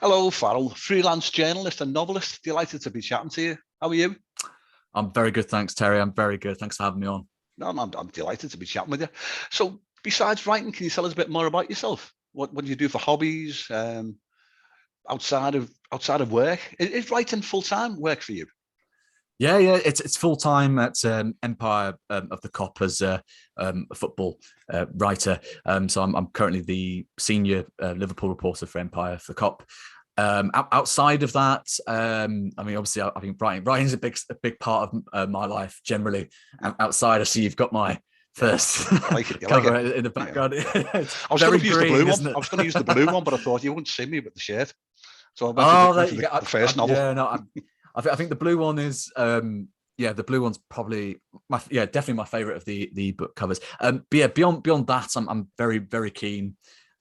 Hello, Farrell, freelance journalist and novelist. Delighted to be chatting to you. How are you? I'm very good, thanks, Terry. I'm very good. Thanks for having me on. No, I'm delighted to be chatting with you. So, besides writing, can you tell us a bit more about yourself? What do you do for hobbies outside of work? Is writing full time work for you? Yeah. It's full time at Empire of the Cop as a football writer. So I'm currently the senior Liverpool reporter for Empire of the Cop. Outside of that, I mean, obviously, I think writing is a big part of my life generally. Outside, I see you've got my first I like it. You like cover it. in the Yeah. background. It's I was going very to use the green, blue one. isn't it? I was going to use the blue one, but I thought you wouldn't see me with the shirt, so I went for the, Oh, went there for you the, go. the first novel. Yeah, no, I think the blue one is yeah, the blue one's probably definitely my favorite of the book covers. But yeah, beyond that, I'm very keen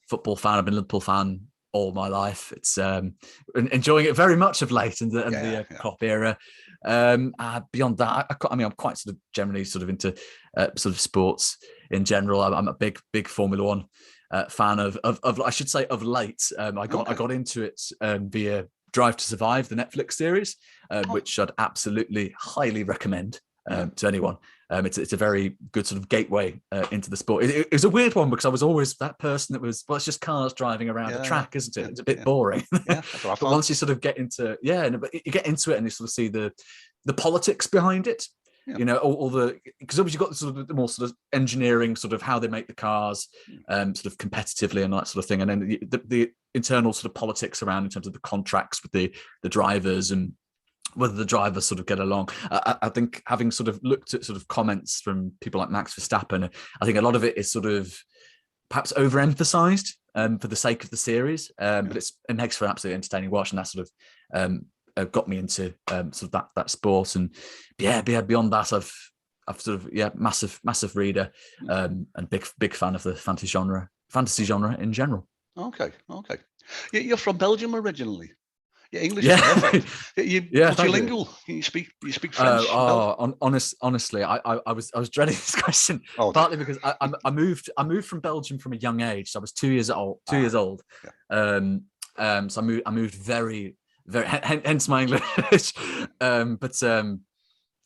football fan. I've been a Liverpool fan all my life. It's enjoying it very much of late in the Yeah. Klopp era. Beyond that, I mean, I'm quite sort of generally sort of into sort of sports in general. I'm a big Formula One fan of I should say of late. I got into it via Drive to Survive, the Netflix series, which I'd absolutely highly recommend to anyone. It's a very good sort of gateway into the sport. It was a weird one because I was always that person that was, well, it's just cars driving around a track, isn't it? It's a bit boring. Yeah, that's what I But thought. once you sort of get into but you get into it and you sort of see the politics behind it. Yeah. You know, all the, because obviously you've got sort of the more sort of engineering, sort of how they make the cars, sort of competitively and that sort of thing, and then the internal sort of politics around in terms of the contracts with the drivers and whether the drivers sort of get along. I think having sort of looked at sort of comments from people like Max Verstappen, I think a lot of it is sort of perhaps overemphasized for the sake of the series, but it makes for an absolutely entertaining watch, and that sort of got me into sort of that sport. And beyond that, I've sort of massive reader and big fan of the fantasy genre in general. Okay. You're from Belgium originally. Your English is Yeah. perfect. You Yeah, thank you. multilingual. You speak French. Honestly, I was dreading this question, Oh, partly because I moved from Belgium from a young age. So I was 2 years old. Yeah. So I moved very hence my English.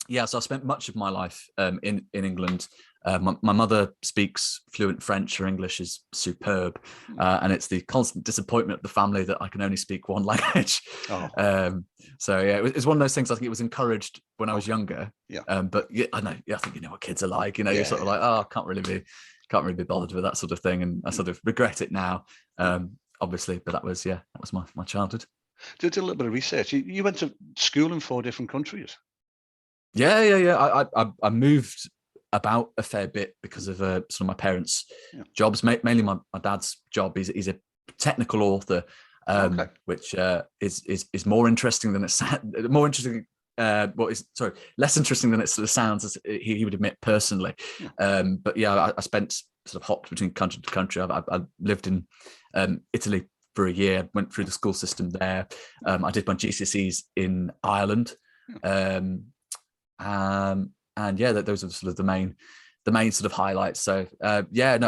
Yeah, so I spent much of my life in England. My mother speaks fluent French. Her English is superb, and it's the constant disappointment of the family that I can only speak one language. So yeah, it was one of those things. I think it was encouraged when I was younger. Yeah. But yeah, I know. Yeah, I think you know what kids are like. You know, you're sort of like, oh, I can't really be bothered with that sort of thing, and I sort of regret it now. Obviously, but that was my childhood. Did a little bit of research. You went to school in 4 different countries. Yeah. I moved about a fair bit because of some of my parents' jobs. Mainly my dad's job. He's a technical author, which is more interesting than it's more interesting. Less interesting than it sort of sounds, as he would admit personally. But yeah, I spent sort of hopped between country to country. I lived in Italy for a year, went through the school system there. I did my GCSEs in Ireland. And yeah, those are sort of the main sort of highlights. So it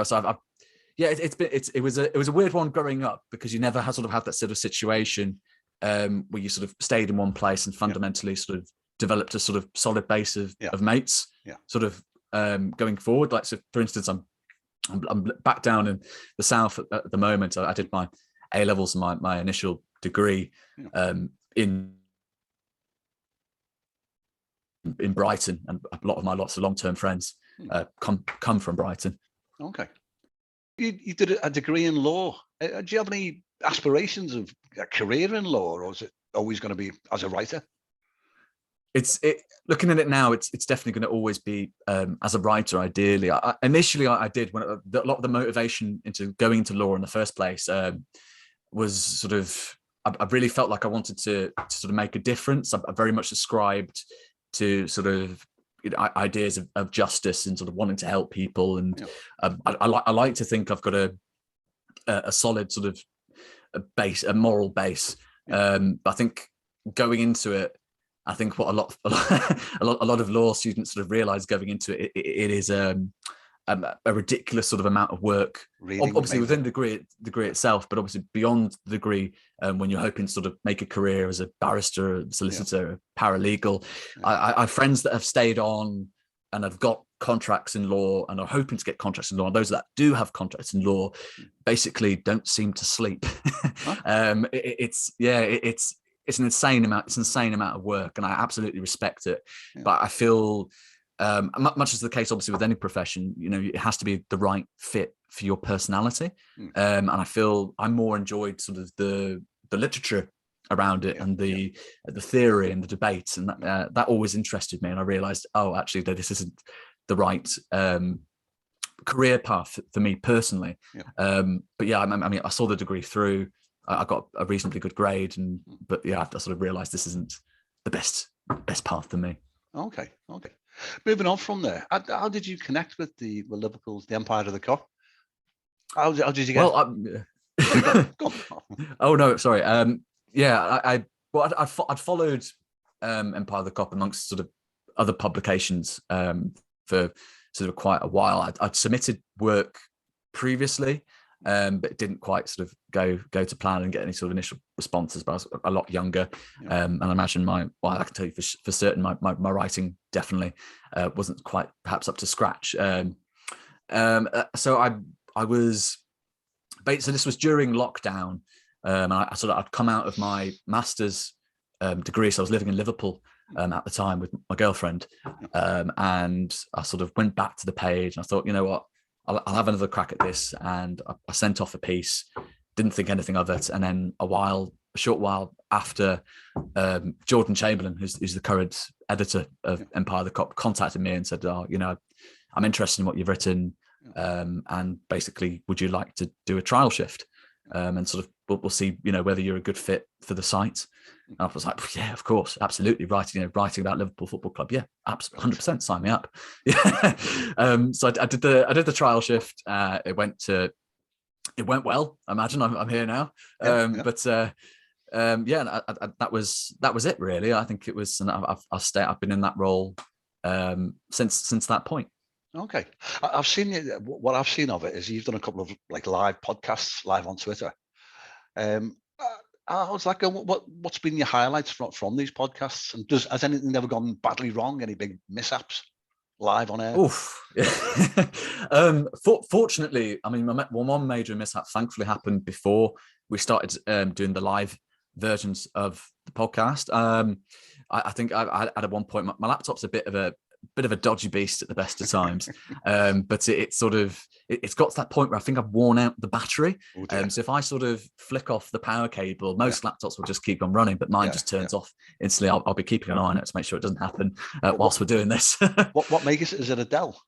was a weird one growing up because you never sort of had that sort of situation where you sort of stayed in one place and fundamentally sort of developed a sort of solid base of mates sort of going forward. Like, so for instance, I'm back down in the south at the moment. I did my A levels and my initial degree in Brighton, and a lot of my lots of long-term friends come from Brighton. Okay. You did a degree in law. Do you have any aspirations of a career in law, or is it always going to be as a writer? Looking at it now, it's definitely going to always be as a writer. Ideally, initially I did when a lot of the motivation into going into law in the first place was sort of I really felt like I wanted to sort of make a difference. I very much ascribed to sort of ideas of justice and sort of wanting to help people, and I like to think I've got a solid sort of a moral base. I think going into it, I think what a lot of law students sort of realize going into it, it is a ridiculous sort of amount of work, Reading, obviously maybe. within the degree itself, but obviously beyond the degree, when you're hoping to sort of make a career as a barrister, a solicitor, a paralegal. I have friends that have stayed on and have got contracts in law and are hoping to get contracts in law, and those that do have contracts in law basically don't seem to sleep. It's an insane amount of work, and I absolutely respect it. But I feel, much as the case obviously with any profession, it has to be the right fit for your personality. And I feel I more enjoyed sort of the literature around it and the theory and the debates, and that always interested me. And I realized, actually, that this isn't the right career path for me personally. But yeah, I mean, I saw the degree through. I got a reasonably good grade, but yeah, I sort of realized this isn't the best path for me. Okay. Moving on from there, how did you connect with Liverpool's The Empire of the Cop? How did you get? Well, go on. Oh no, sorry. I'd followed Empire of the Cop amongst sort of other publications for sort of quite a while. I'd submitted work previously, but it didn't quite sort of go to plan and get any sort of initial responses. But I was a lot younger, and I imagine I can tell you for certain my writing definitely wasn't quite perhaps up to scratch. So I was. So this was during lockdown. I'd come out of my master's degree, so I was living in Liverpool at the time with my girlfriend, and I sort of went back to the page and I thought, you know what, I'll have another crack at this, and I sent off a piece, didn't think anything of it, and then a short while after, Jordan Chamberlain, who's the current editor of Empire of the Cop, contacted me and said, I'm interested in what you've written, and basically, would you like to do a trial shift? And sort of we'll see, whether you're a good fit for the site. And I was like, yeah, of course, absolutely. Writing about Liverpool Football Club, yeah, 100%, sign me up. Yeah. So I did the trial shift. It went well. I imagine I'm here now. But that was it really. I think it was, and I've been in that role since that point. Okay, I've seen you. What I've seen of it is you've done a couple of like live podcasts live on Twitter. I was like, what's been your highlights from these podcasts? And has anything ever gone badly wrong? Any big mishaps live on air? Oof. Fortunately, I mean, one major mishap thankfully happened before we started doing the live versions of the podcast. I think I at one point my laptop's a bit of a dodgy beast at the best of times, but it's got to that point where I think I've worn out the battery. So if I sort of flick off the power cable, most laptops will just keep on running, but mine just turns off instantly. I'll be keeping an eye on it to make sure it doesn't happen whilst we're doing this. what makes it? Is it a Dell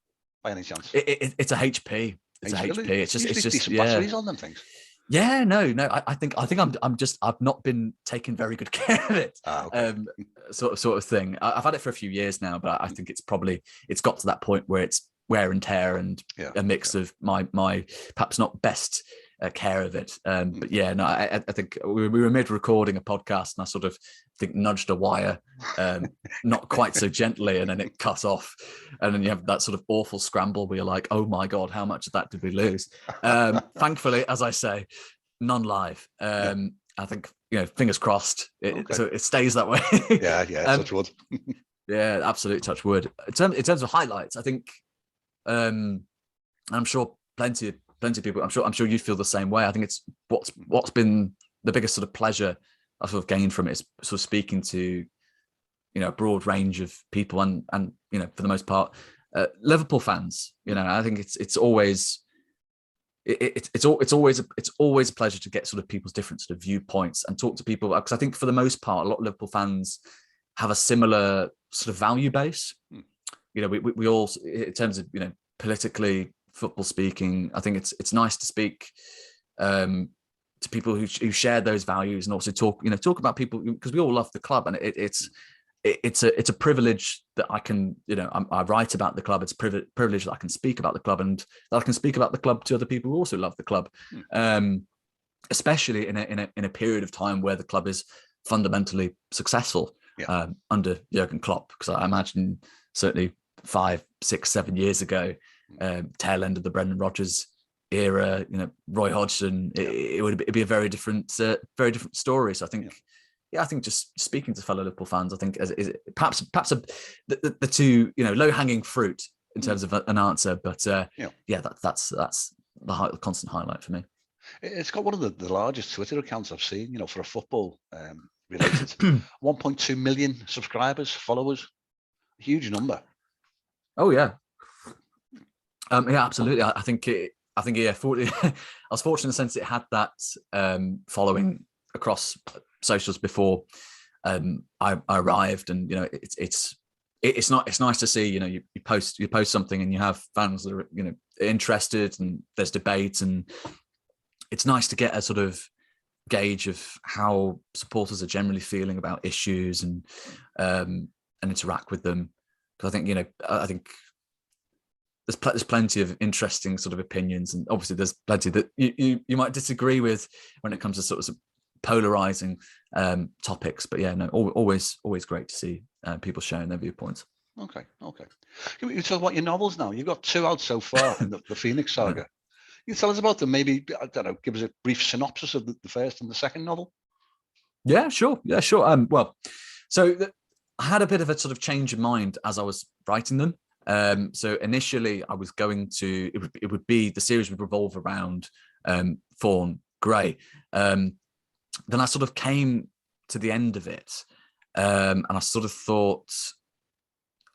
by any chance? It's a HP. It's a HP. It's just batteries on them things. Yeah, no. I think I've not been taking very good care of it. Okay. Sort of thing. I've had it for a few years now, but I think it's got to that point where it's wear and tear and a mix of my perhaps not best care of it. But yeah, no, I think we were mid recording a podcast, and I sort of nudged a wire, not quite so gently, and then it cut off, and then you have that sort of awful scramble where you're like, oh my god, how much of that did we lose? Thankfully, as I say, none live. I think, fingers crossed so it stays that way. Touch wood. Yeah, absolute touch wood. In terms of highlights, I think I'm sure plenty of people, I'm sure you feel the same way. I think it's what's been the biggest sort of pleasure I've sort of gained from it is sort of speaking to a broad range of people, and for the most part Liverpool fans. I think it's always a pleasure to get sort of people's different sort of viewpoints and talk to people, because I think for the most part a lot of Liverpool fans have a similar sort of value base. We all, in terms of politically, football speaking, I think it's nice to speak to people who share those values, and also talk about people, because we all love the club, and it's a privilege that I can I write about the club. It's a privilege that I can speak about the club, and that I can speak about the club to other people who also love the club, especially in a period of time where the club is fundamentally successful under Jurgen Klopp. Because I imagine certainly 5, 6, 7 years ago, tail end of the Brendan Rodgers era, Roy Hodgson, it would be a very different story. So I think, I think just speaking to fellow Liverpool fans, I think is perhaps the two low hanging fruit in terms of an answer, but that's the constant highlight for me. It's got one of the largest Twitter accounts I've seen, for a football related. 1.2 million subscribers, followers, huge number. Oh yeah, absolutely. I think I was fortunate in the sense it had that following across socials before I arrived, and it's nice to see you post something and you have fans that are interested, and there's debate, and it's nice to get a sort of gauge of how supporters are generally feeling about issues and interact with them, because I think there's plenty of interesting sort of opinions, and obviously there's plenty that you might disagree with when it comes to sort of polarizing topics. But always great to see people sharing their viewpoints. Okay. You talk about your novels now. You've got 2 out so far in the Phoenix Saga. You tell us about them. Maybe, I don't know, give us a brief synopsis of the first and the second novel. Yeah, sure. Well, so I had a bit of a sort of change of mind as I was writing them. So initially I was going to, it would be, the series would revolve around Thorn Grey. Then I sort of came to the end of it, and I sort of thought,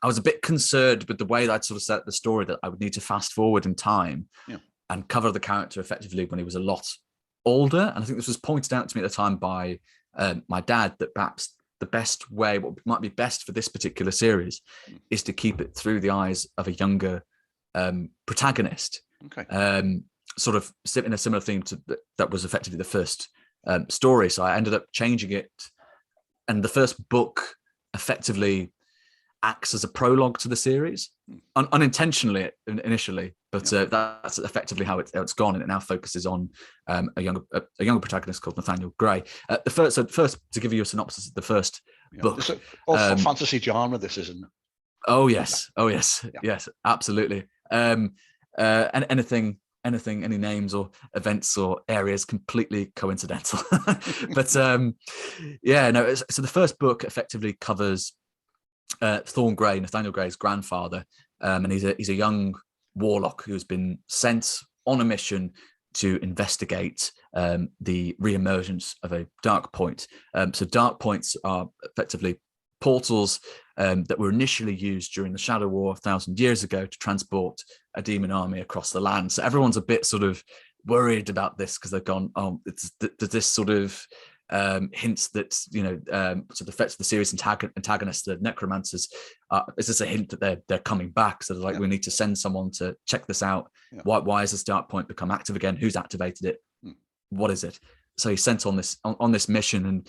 I was a bit concerned with the way that I'd sort of set the story, that I would need to fast forward in time and cover the character effectively when he was a lot older. And I think this was pointed out to me at the time by my dad, that perhaps the best way, what might be best for this particular series, is to keep it through the eyes of a younger protagonist. Okay. Sort of in a similar theme to that was effectively the first story. So I ended up changing it, and the first book effectively acts as a prologue to the series, unintentionally initially, but that's effectively how it's gone, and it now focuses on a younger protagonist called Nathaniel Gray. The first to give you a synopsis of the first book. It's also fantasy genre, this isn't. Oh yes, yes, absolutely. And any names or events or areas completely coincidental. But so the first book effectively covers Thorn Grey, Nathaniel Gray's grandfather, and he's a young warlock who's been sent on a mission to investigate the re-emergence of a dark point. So dark points are effectively portals that were initially used during the Shadow War 1,000 years ago to transport a demon army across the land. So everyone's a bit sort of worried about this, because they've gone, there's this sort of hints that so the effects of the series antagonists, the necromancers, is this a hint that they're coming back? So they're like, we need to send someone to check this out. Why has this dark point become active again? Who's activated it? What is it? So he's sent on this mission, and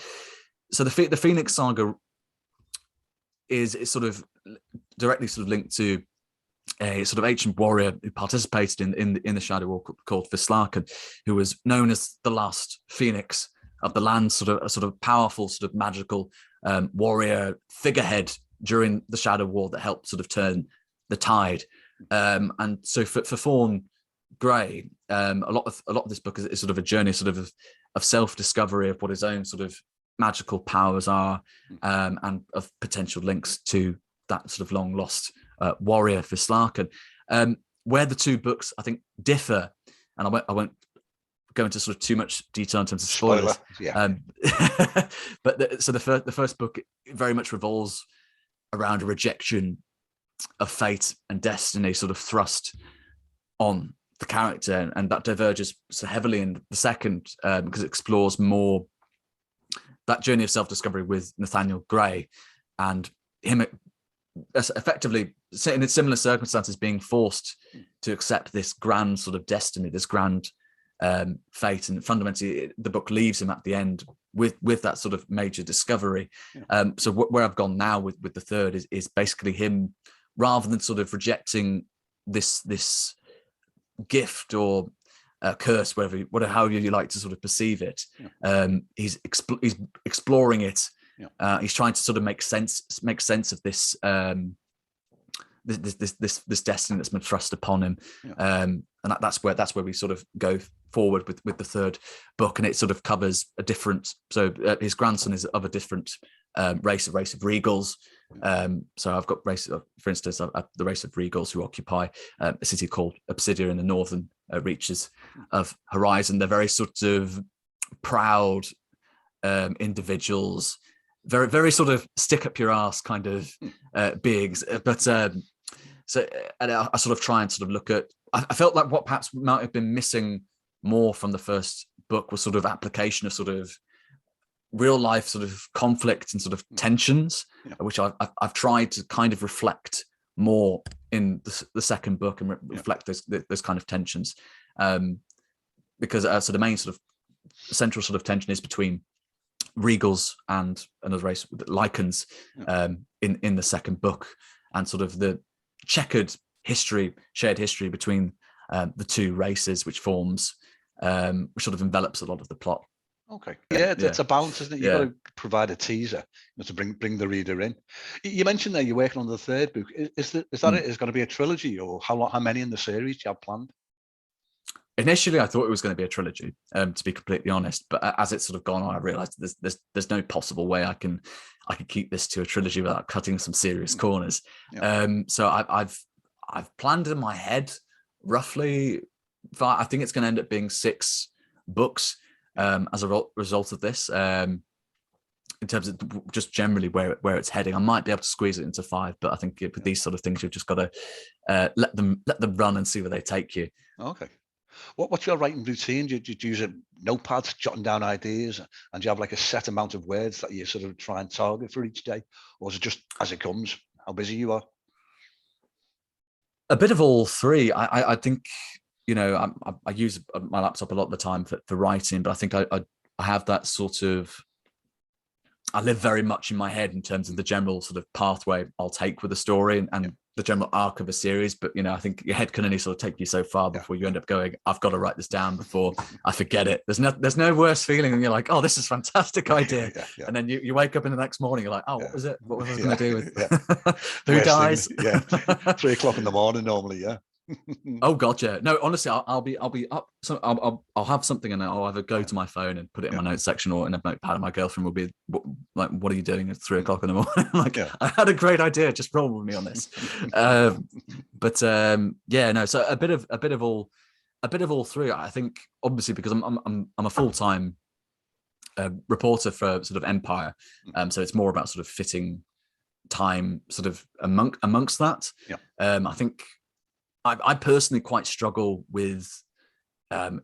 so the Phoenix Saga is sort of directly sort of linked to a sort of ancient warrior who participated in the Shadow War called Vislarkan, who was known as the last Phoenix of the land, a sort of powerful, sort of magical warrior figurehead during the Shadow War that helped sort of turn the tide. And so for Thorn Grey, a lot of this book is sort of a journey, sort of self-discovery of what his own sort of magical powers are, and of potential links to that sort of long lost warrior Vislarkan. Where the two books, I think, differ, and I won't go into sort of too much detail in terms of spoilers. But the first book very much revolves around a rejection of fate and destiny, sort of thrust on the character, and that diverges so heavily in the second, because it explores more that journey of self-discovery with Nathaniel Gray, and him effectively in similar circumstances being forced to accept this grand sort of destiny, this grand fate, and fundamentally the book leaves him at the end with that sort of major discovery. So where I've gone now with the third is basically him, rather than sort of rejecting this gift or curse, however you like to sort of perceive it, he's exploring it. He's trying to sort of make sense of this this destiny that's been thrust upon him. Yeah. And that's where we sort of go forward with the third book, and it sort of covers a different. So his grandson is of a different race of Regals. So I've got for instance, the race of Regals who occupy a city called Obsidia in the northern reaches of Horizon. They're very sort of proud individuals, very, very sort of stick up your ass kind of beings. But so and I sort of try and sort of look at, I felt like what perhaps might have been missing more from the first book was sort of application of sort of real life sort of conflict and sort of tensions, which I've tried to kind of reflect more in the second book and reflect those kind of tensions, because so the main sort of central sort of tension is between Regals and another race, Lycans, in the second book, and sort of the checkered shared history between the two races, which forms, which sort of envelops a lot of the plot. Okay. Yeah, it's a balance, isn't it? You've got to provide a teaser, to bring the reader in. You mentioned there you're working on the third book. Is that it? Is going to be a trilogy, or how many in the series do you have planned? Initially, I thought it was going to be a trilogy, to be completely honest. But as it's sort of gone on, I realised there's no possible way I can keep this to a trilogy without cutting some serious corners. So I've planned in my head roughly, I think it's going to end up being 6 books as a result of this. In terms of just generally where it's heading, I might be able to squeeze it into 5, but I think with these sort of things, you've just got to let them run and see where they take you. Okay. What's your writing routine? Do you use a notepad, jotting down ideas, and do you have like a set amount of words that you sort of try and target for each day, or is it just as it comes? How busy you are? A bit of all three. I think, I use my laptop a lot of the time for writing, but I think I have that sort of, I live very much in my head in terms of the general sort of pathway I'll take with a story and the general arc of a series. But, I think your head can only sort of take you so far before you end up going, I've got to write this down before I forget it. There's no worse feeling than you're like, oh, this is a fantastic idea. And then you wake up in the next morning, you're like, oh, what was it? What was I going to do with who dies? 3 o'clock in the morning normally, Oh god, yeah. No, honestly, I'll be up. So I'll have something, and I'll either go to my phone and put it in my notes section, or in a notepad. And my girlfriend will be like, "What are you doing at 3 o'clock in the morning?" I'm like, I had a great idea. Just roll with me on this. No. So a bit of all three. I think obviously because I'm a full-time reporter for sort of Empire, so it's more about sort of fitting time sort of amongst that. I think. I personally quite struggle with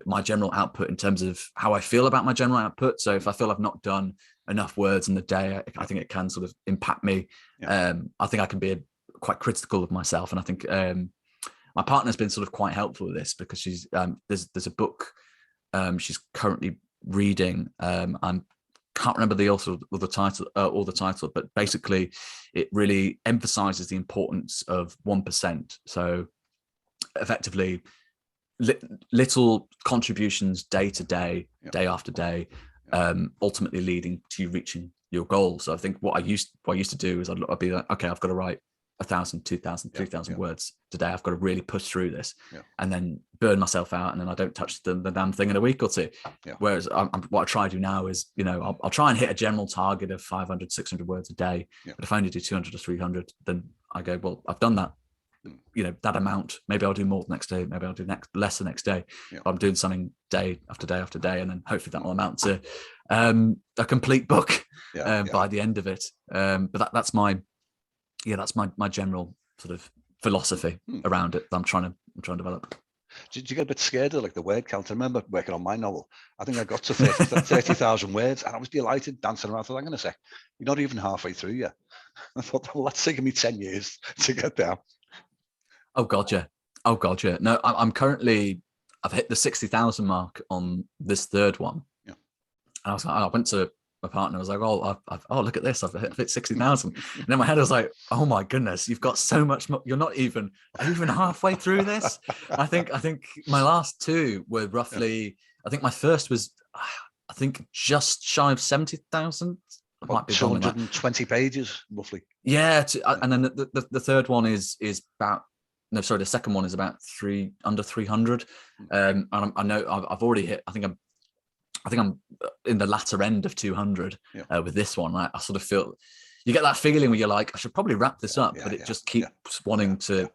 my general output in terms of how I feel about my general output. So if I feel I've not done enough words in the day, I think it can sort of impact me. I think I can be quite critical of myself. And I think my partner's been sort of quite helpful with this, because she's there's a book she's currently reading. I can't remember the author or the title, but basically it really emphasizes the importance of 1%. So effectively little contributions day to day, day after day, ultimately leading to you reaching your goal. So I think what I used to do is I'd be like, okay, I've got to write 1,000, 2,000, 3,000 words today. I've got to really push through this, and then burn myself out, and then I don't touch the damn thing in a week or two. Whereas what I try to do now is, I'll try and hit a general target of 500, 600 words a day. But if I only do 200 or 300, then I go, well, I've done that. That amount. Maybe I'll do more the next day. Maybe I'll do less the next day. But I'm doing something day after day after day, and then hopefully that will amount to a complete book by the end of it. But that's my general sort of philosophy around it that I'm trying to develop. Did you get a bit scared of like the word count? I remember working on my novel. I think I got to 30,000 words, and I was delighted, dancing around. I thought, I'm going to say, you're not even halfway through yet. I thought, well, that's taken me 10 years to get there. Oh God, yeah. No, I'm currently, I've hit the 60,000 mark on this third one. And I was like, I went to my partner. I was like, oh, look at this! I've hit 60,000. And in my head, I was like, oh my goodness, you've got so much more. You're not even halfway through this. I think my last 2 were roughly. I think my first was, I think just shy of 70,000. I might be wrong on that. 220 pages roughly. Yeah, and then the third one is about, no, sorry, the second one is about under 300. And I know I've already hit. I think I'm in the latter end of 200 with this one. I sort of feel, you get that feeling where you're like, I should probably wrap this up, but it just keeps wanting to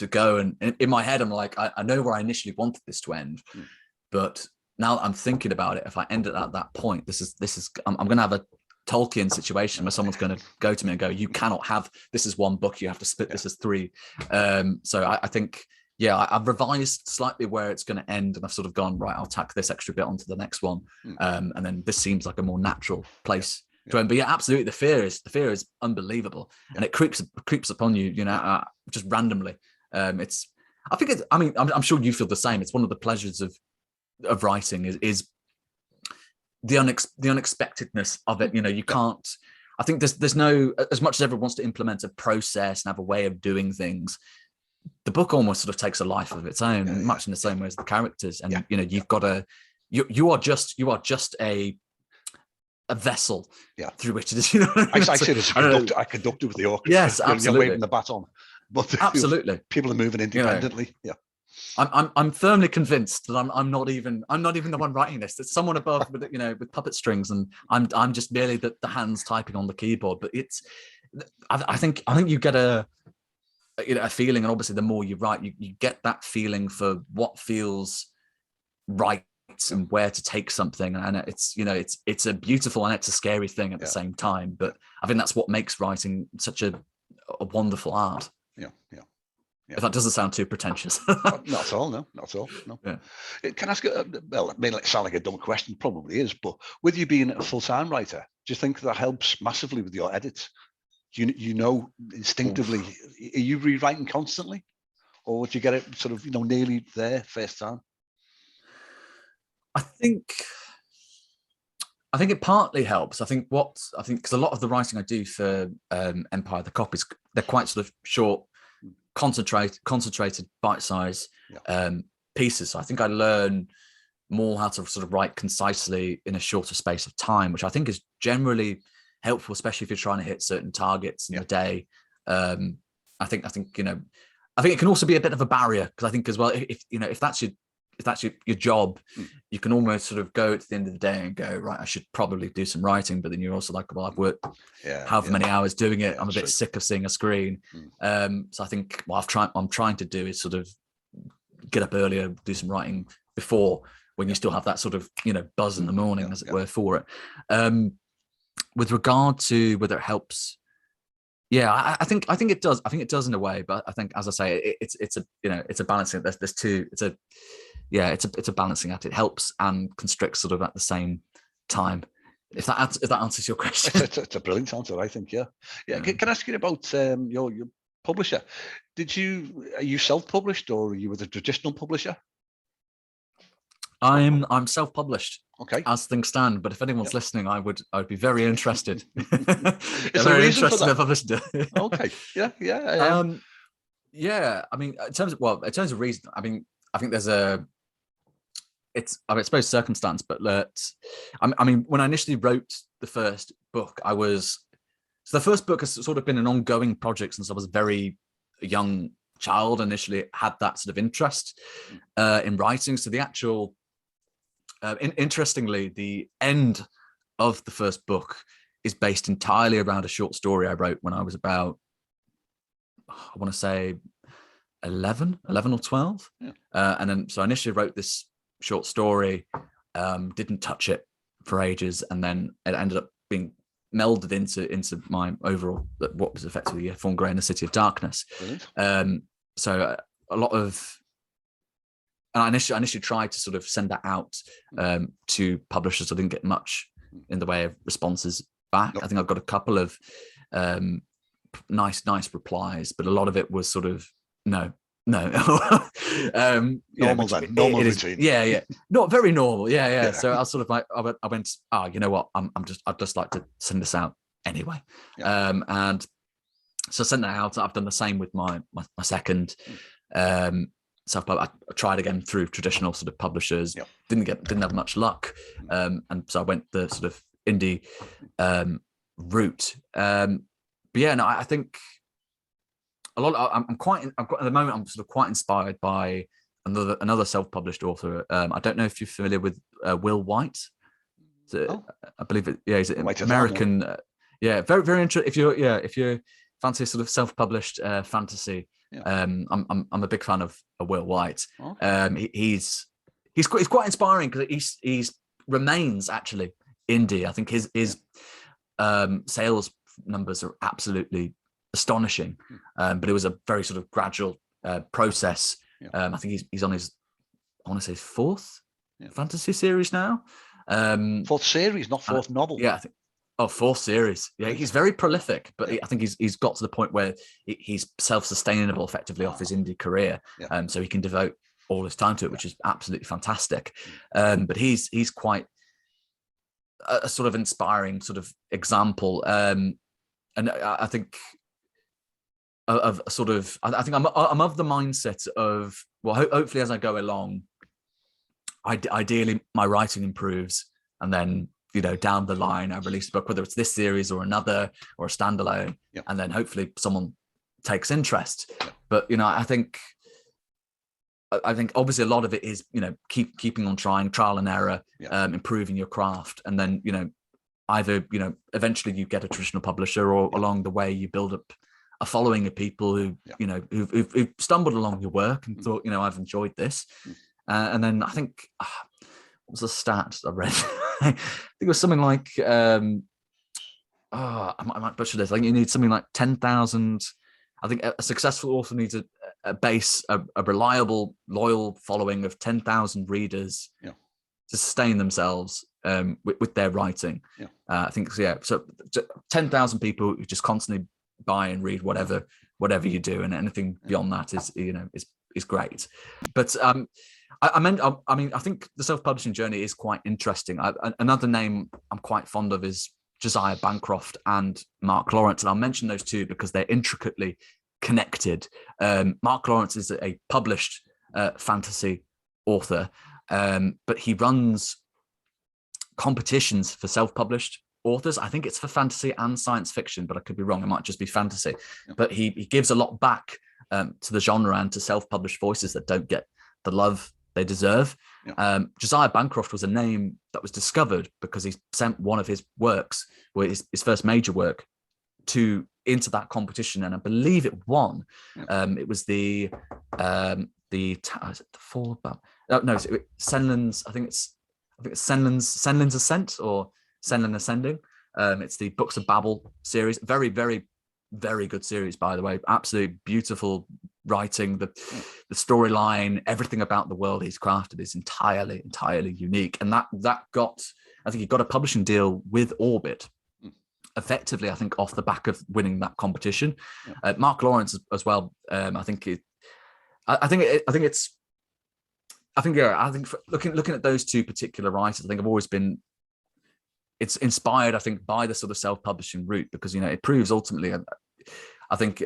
go. And in my head, I'm like, I know where I initially wanted this to end, but now that I'm thinking about it, if I end it at that point, I'm going to have a Tolkien situation where someone's going to go to me and go, you cannot have, this is one book, you have to split this as 3. So I think, I've revised slightly where it's going to end, and I've sort of gone, right, I'll tack this extra bit onto the next one. And then this seems like a more natural place to end. But absolutely, the fear is unbelievable, and it creeps upon you, just randomly. I'm sure you feel the same. It's one of the pleasures of writing is the unexpectedness of it. You can't, I think there's no, as much as everyone wants to implement a process and have a way of doing things, the book almost sort of takes a life of its own, much in the same way as the characters. And you've got to, you are just a vessel through which it is. I say this, I conducted with the orchestra. Yes, absolutely. You're waving the baton, but absolutely, people are moving independently. I'm firmly convinced that I'm not even the one writing this. There's someone above with puppet strings, and I'm just merely the hands typing on the keyboard. But I think you get a feeling, and obviously the more you write, you get that feeling for what feels right and where to take something, and it's a beautiful and it's a scary thing at the same time. But I think that's what makes writing such a wonderful art. If that doesn't sound too pretentious. Not at all, no, not at all. No. Can I ask, well, it may sound like a dumb question, probably is, but with you being a full-time writer, do you think that helps massively with your edits? You know instinctively, are you rewriting constantly, or would you get it sort of nearly there first time? I think it partly helps. I think because a lot of the writing I do for Empire the Copies, they're quite sort of short, concentrated bite-sized pieces. So I think I learn more how to sort of write concisely in a shorter space of time, which I think is generally helpful, especially if you're trying to hit certain targets in the day. I think it can also be a bit of a barrier, because I think as well, if that's your job, you can almost sort of go to the end of the day and go, right, I should probably do some writing, but then you're also like, well, I've worked however many hours doing it. I'm a bit sick of seeing a screen. So I think what I'm trying to do is sort of get up earlier, do some writing before, when you still have that sort of buzz in the morning, as it were, for it. With regard to whether it helps, I think it does. I think it does in a way, but I think, as I say, it's a balancing. There's two. It's a balancing act. It helps and constricts sort of at the same time. If that answers your question, it's a brilliant answer, I think. Yeah. Can I ask you about your publisher? Are you self-published, or are you with a traditional publisher? I'm self-published. Okay. As things stand, but if anyone's listening, I would be very interested. Is there a reason for that? Okay. Yeah. I mean, in terms of reason, I think there's I suppose circumstance, but I mean, when I initially wrote the first book, the first book has sort of been an ongoing project since I was a very young child. Initially had that sort of interest in writing. So the actual, interestingly, the end of the first book is based entirely around a short story I wrote when I was about, I want to say 11 or 12. And then, so I initially wrote this short story, didn't touch it for ages. And then it ended up being melded into my overall, what was effectively Fawn Grey and the City of Darkness. So a lot of, and I initially tried to sort of send that out to publishers. I didn't get much in the way of responses back. I think I've got a couple of nice replies, but a lot of it was sort of no. Normal routine. Yeah, not very normal. Yeah. So I was sort of like, I went, you know what? I'd just like to send this out anyway. And so I sent that out. I've done the same with my second. So I tried again through traditional sort of publishers. Didn't have much luck. And so I went the sort of indie route. But yeah, no, I think a lot. At the moment, I'm sort of quite inspired by another self-published author. I don't know if you're familiar with Will White. I believe it. Yeah, he's an American. Yeah, very very interesting. If you fancy sort of self-published fantasy, I'm a big fan of Will White. Okay. He's quite inspiring because he's remains actually indie. I think his sales numbers are absolutely astonishing, but it was a very sort of gradual process. I think he's on his, I want to say, fourth fantasy series now. Fourth series, not fourth novel. Yeah, I think. Oh, fourth series. Yeah, he's very prolific, but I think he's got to the point where he's self-sustainable effectively off his indie career, so he can devote all his time to it, which is absolutely fantastic. But he's quite a sort of inspiring sort of example, and I think of sort of I think I'm of the mindset of, well, hopefully as I go along, ideally my writing improves, and then down the line I release a book, whether it's this series or another or a standalone, and then hopefully someone takes interest. But I think obviously a lot of it is keeping on trying, trial and error, improving your craft, and then either eventually you get a traditional publisher, or along the way you build up a following of people who who've stumbled along your work and thought I've enjoyed this, and then I think what was the stat I read? I think it was something like I might butcher this. I think you need something like 10,000. I think a successful author needs a reliable, loyal following of 10,000 readers to sustain themselves with their writing. I think so 10,000 people who just constantly buy and read whatever you do, and anything beyond that is great. But I think the self-publishing journey is quite interesting. Another name I'm quite fond of is Josiah Bancroft and Mark Lawrence, and I'll mention those two because they're intricately connected. Mark Lawrence is a published fantasy author, but he runs competitions for self-published authors. I think it's for fantasy and science fiction, but I could be wrong. It might just be fantasy. But he gives a lot back to the genre and to self-published voices that don't get the love they deserve. Josiah Bancroft was a name that was discovered because he sent one of his works, his first major work, into that competition, and I believe it won. It was the Fall about Senlin's. I think it's Senlin's Ascent or Senlin Ascending. It's the Books of Babel series. Very, very, very good series, by the way. Absolutely beautiful writing. The storyline, everything about the world he's crafted is entirely unique. And that got, I think he got a publishing deal with Orbit, effectively, I think, off the back of winning that competition. Mark Lawrence as well. I think looking at those two particular writers, I think I've always been, it's inspired, I think, by the sort of self-publishing route, because it proves ultimately, I think,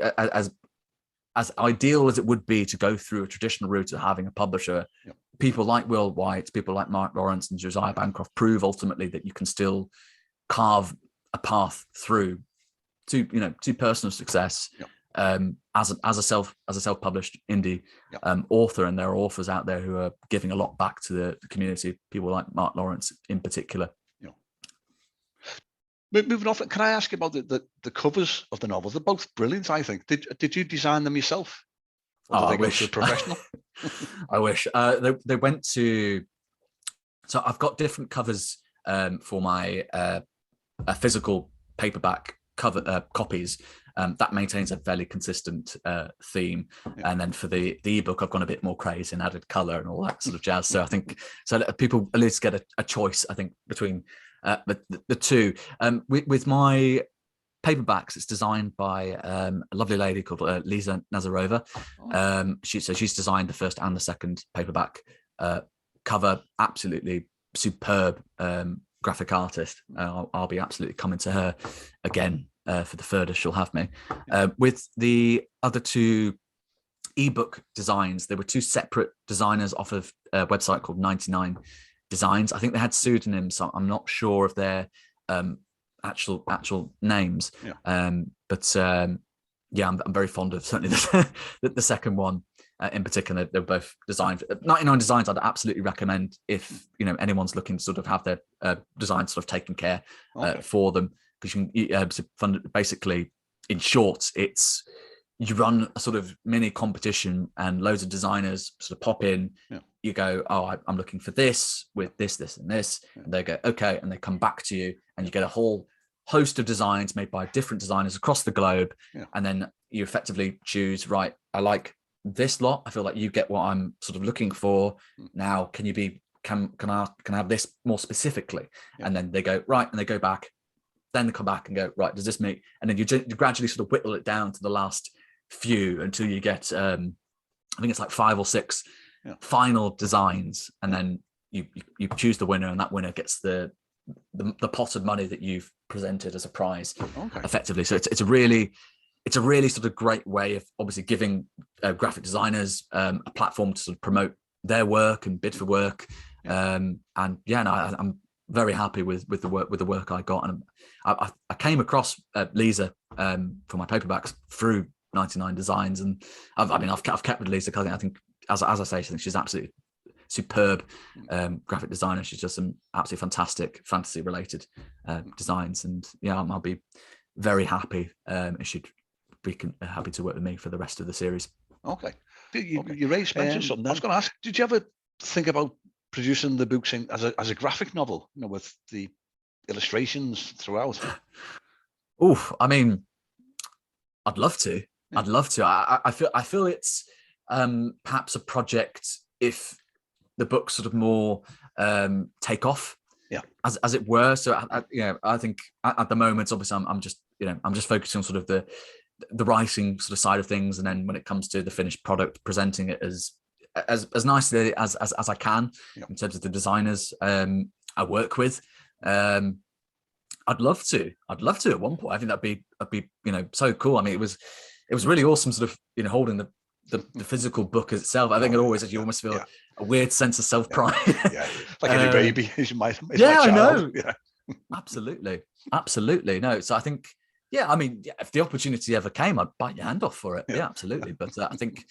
as ideal as it would be to go through a traditional route of having a publisher, people like Will White, people like Mark Lawrence and Josiah Bancroft prove ultimately that you can still carve a path through to personal success as a self-published indie author. And there are authors out there who are giving a lot back to the community, people like Mark Lawrence in particular. Moving off, can I ask you about the covers of the novels? They're both brilliant, I think. Did you design them yourself? I wish. Go to a professional? I wish. They went to. So I've got different covers for my physical paperback copies. That maintains a fairly consistent theme, and then for the ebook, I've gone a bit more crazy and added color and all that sort of jazz. So I think people at least get a choice, I think, between the two. With my paperbacks, it's designed by a lovely lady called Lisa Nazarova. She's designed the first and the second paperback cover. Absolutely superb graphic artist. I'll be absolutely coming to her again for the third, if she'll have me. With the other two ebook designs, there were two separate designers off of a website called 99 Designs. I think they had pseudonyms, so I'm not sure if they're actual names. Yeah. Yeah, I'm very fond of certainly the second one in particular. They're both designed 99 Designs. I'd absolutely recommend if anyone's looking to sort of have their design sort of taken care for them, because you can basically, in short, it's you run a sort of mini competition and loads of designers sort of pop in. Yeah. You go, oh, I'm looking for this with this, and this, and they go, okay, and they come back to you, and you get a whole host of designs made by different designers across the globe, and then you effectively choose, right, I like this lot, I feel like you get what I'm sort of looking for. Now can I have this more specifically? And then they go, right, and they go back, then they come back and go, right, does this make, and then you gradually sort of whittle it down to the last few until you get I think it's like 5 or 6 final designs, and then you choose the winner, and that winner gets the pot of money that you've presented as a prize, effectively. So it's a really sort of great way of obviously giving graphic designers a platform to sort of promote their work and bid for work. I'm very happy with the work I got, and I came across Lisa for my paperbacks through 99 Designs, and I've kept with Lisa because I think as I say, I think she's absolutely superb graphic designer. She's just some absolutely fantastic fantasy related designs, and I'll be very happy if she'd be happy to work with me for the rest of the series. You raised Spencer something. I was going to ask, did you ever think about producing the books as a graphic novel, with the illustrations throughout? I mean, I'd love to. I feel it's perhaps a project if the books sort of more take off, as it were. So I think at the moment, obviously, I'm just focusing on sort of the writing sort of side of things, and then when it comes to the finished product, presenting it as nicely as I can in terms of the designers I work with. I'd love to at one point. I think that'd be so cool. I mean, it was really awesome sort of holding the physical book itself. I think it always, you almost feel a weird sense of self-pride. Like any baby is my child. I know. Absolutely. No, so I think, I mean, if the opportunity ever came, I'd bite your hand off for it. Yeah, absolutely. But I think,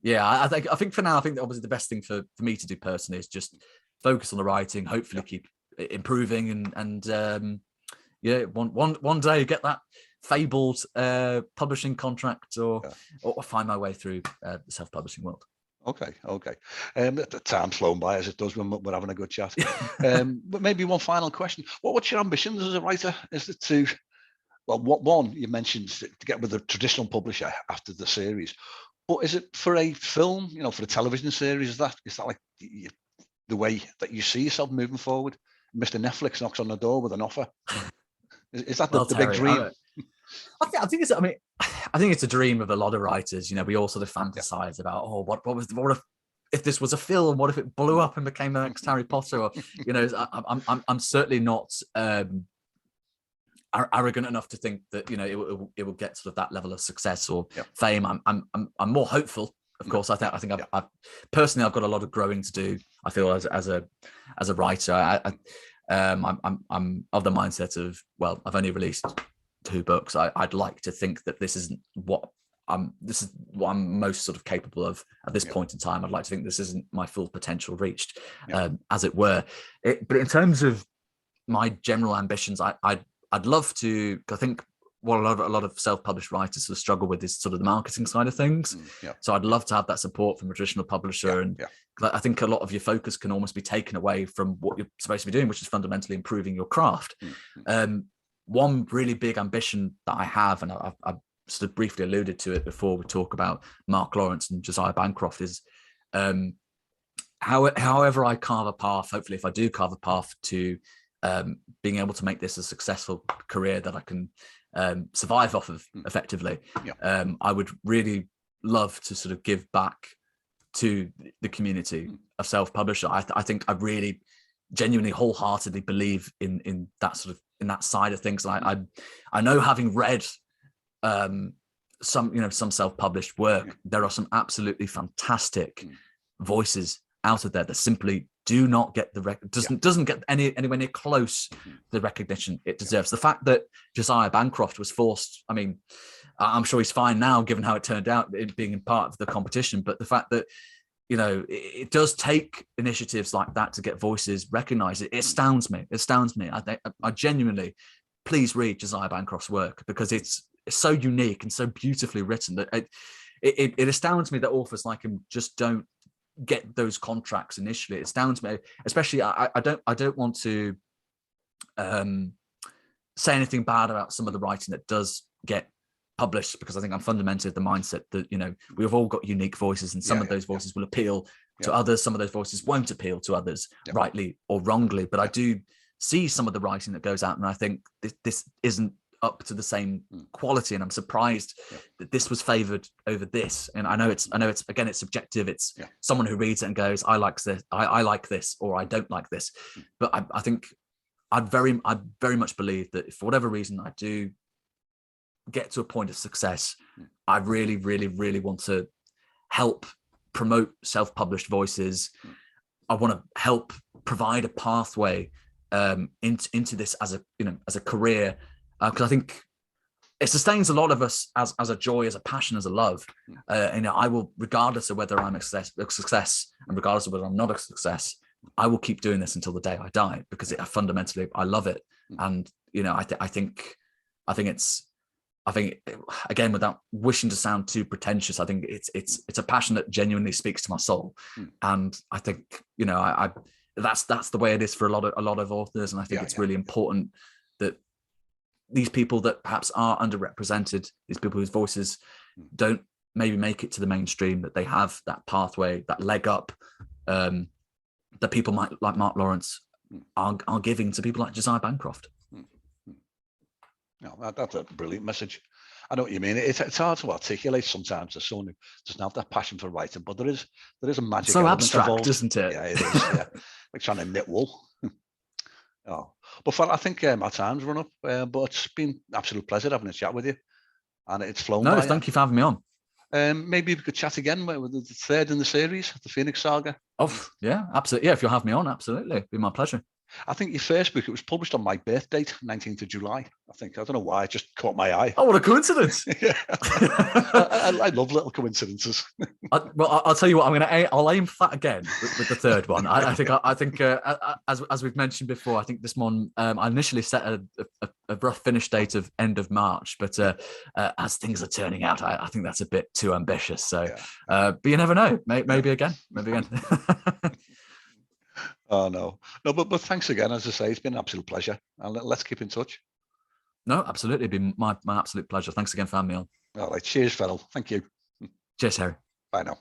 I think for now, I think that obviously the best thing for me to do personally is just focus on the writing, hopefully keep improving, and one day get that fabled publishing contract, or find my way through the self-publishing world. Okay. The time's flown by, as it does when we're having a good chat. But maybe one final question: what's your ambitions as a writer? Is it to, well, what one you mentioned, to get with a traditional publisher after the series, but is it for a film? For a television series? Is that like the way that you see yourself moving forward? Mr. Netflix knocks on the door with an offer. Is that the big dream? I think it's. I mean, I think it's a dream of a lot of writers. We all sort of fantasize about, what if this was a film? What if it blew up and became the next Harry Potter? Or I'm certainly not arrogant enough to think that it will get sort of that level of success or fame. I'm more hopeful. Of course, I think I've personally, I've got a lot of growing to do. I feel as a writer, I'm of the mindset of, well, I've only released 2 books. I'd like to think that this is what I'm most sort of capable of at this point in time. I'd like to think this isn't my full potential reached, as it were. But in terms of my general ambitions, I'd love to. I think what a lot of self-published writers sort of struggle with is sort of the marketing side of things. So I'd love to have that support from a traditional publisher, and I think a lot of your focus can almost be taken away from what you're supposed to be doing, which is fundamentally improving your craft. One really big ambition that I have, and I've sort of briefly alluded to it before we talk about Mark Lawrence and Josiah Bancroft, is however I carve a path, hopefully if I do carve a path to being able to make this a successful career that I can survive off of effectively, I would really love to sort of give back to the community of self-publisher. I think I really genuinely wholeheartedly believe in that sort of, in that side of things. I know, having read some self-published work, there are some absolutely fantastic voices out of there that simply do not get the doesn't get anywhere near close the recognition it deserves. The fact that Josiah Bancroft was forced, I mean, I'm sure he's fine now given how it turned out, it being in part of the competition, but the fact that, you know, it does take initiatives like that to get voices recognized. It astounds me. I genuinely, please read Josiah Bancroft's work, because it's so unique and so beautifully written that it astounds me that authors like him just don't get those contracts initially. It astounds me, especially I don't want to say anything bad about some of the writing that does get published, because I think I'm fundamentally of the mindset that, you know, we've all got unique voices, and some of those voices will appeal to others, some of those voices won't appeal to others, rightly or wrongly. But I do see some of the writing that goes out, and I think this isn't up to the same quality, and I'm surprised that this was favored over this. And I know it's again, it's subjective. It's someone who reads it and goes, I like this, or I don't like this. But I think I very much believe that if for whatever reason I do get to a point of success, I really, really, really want to help promote self-published voices. I want to help provide a pathway into this as a career, because I think it sustains a lot of us as a joy, as a passion, as a love. I will, regardless of whether I'm a success and regardless of whether I'm not a success, I will keep doing this until the day I die, because fundamentally I love it. And, you know, I think again, without wishing to sound too pretentious, I think it's a passion that genuinely speaks to my soul. And I think, you know, that's the way it is for a lot of authors. And I think it's really important that these people that perhaps are underrepresented, these people whose voices don't maybe make it to the mainstream, that they have that pathway, that leg up, that people like Mark Lawrence are giving to people like Josiah Bancroft. No, that's a brilliant message. I know what you mean. It's hard to articulate sometimes to someone who doesn't have that passion for writing, but there is a magic. So element abstract, involved. isn't it? Yeah, it is. Yeah, like trying to knit wool. Oh, but Farrell, I think our time's run up. But it's been an absolute pleasure having a chat with you, and it's flown by. No, thank you for having me on. Maybe we could chat again with the third in the series, the Phoenix Saga. Oh, yeah, absolutely. Yeah, if you'll have me on, absolutely. It'd be my pleasure. I think your first book, it was published on my birth date, 19th of July. I think. I don't know why, it just caught my eye. Oh, what a coincidence. I love little coincidences. I'll tell you what, I'll aim for that again with the third one. I think as we've mentioned before, I think this one, I initially set a rough finish date of end of March, but as things are turning out, I think that's a bit too ambitious. So, but you never know. Maybe again. Oh no, but thanks again. As I say, it's been an absolute pleasure, and let's keep in touch. No, absolutely, it'd be my absolute pleasure. Thanks again for having me on. All right, cheers, Farrell. Thank you. Cheers, Harry. Bye now.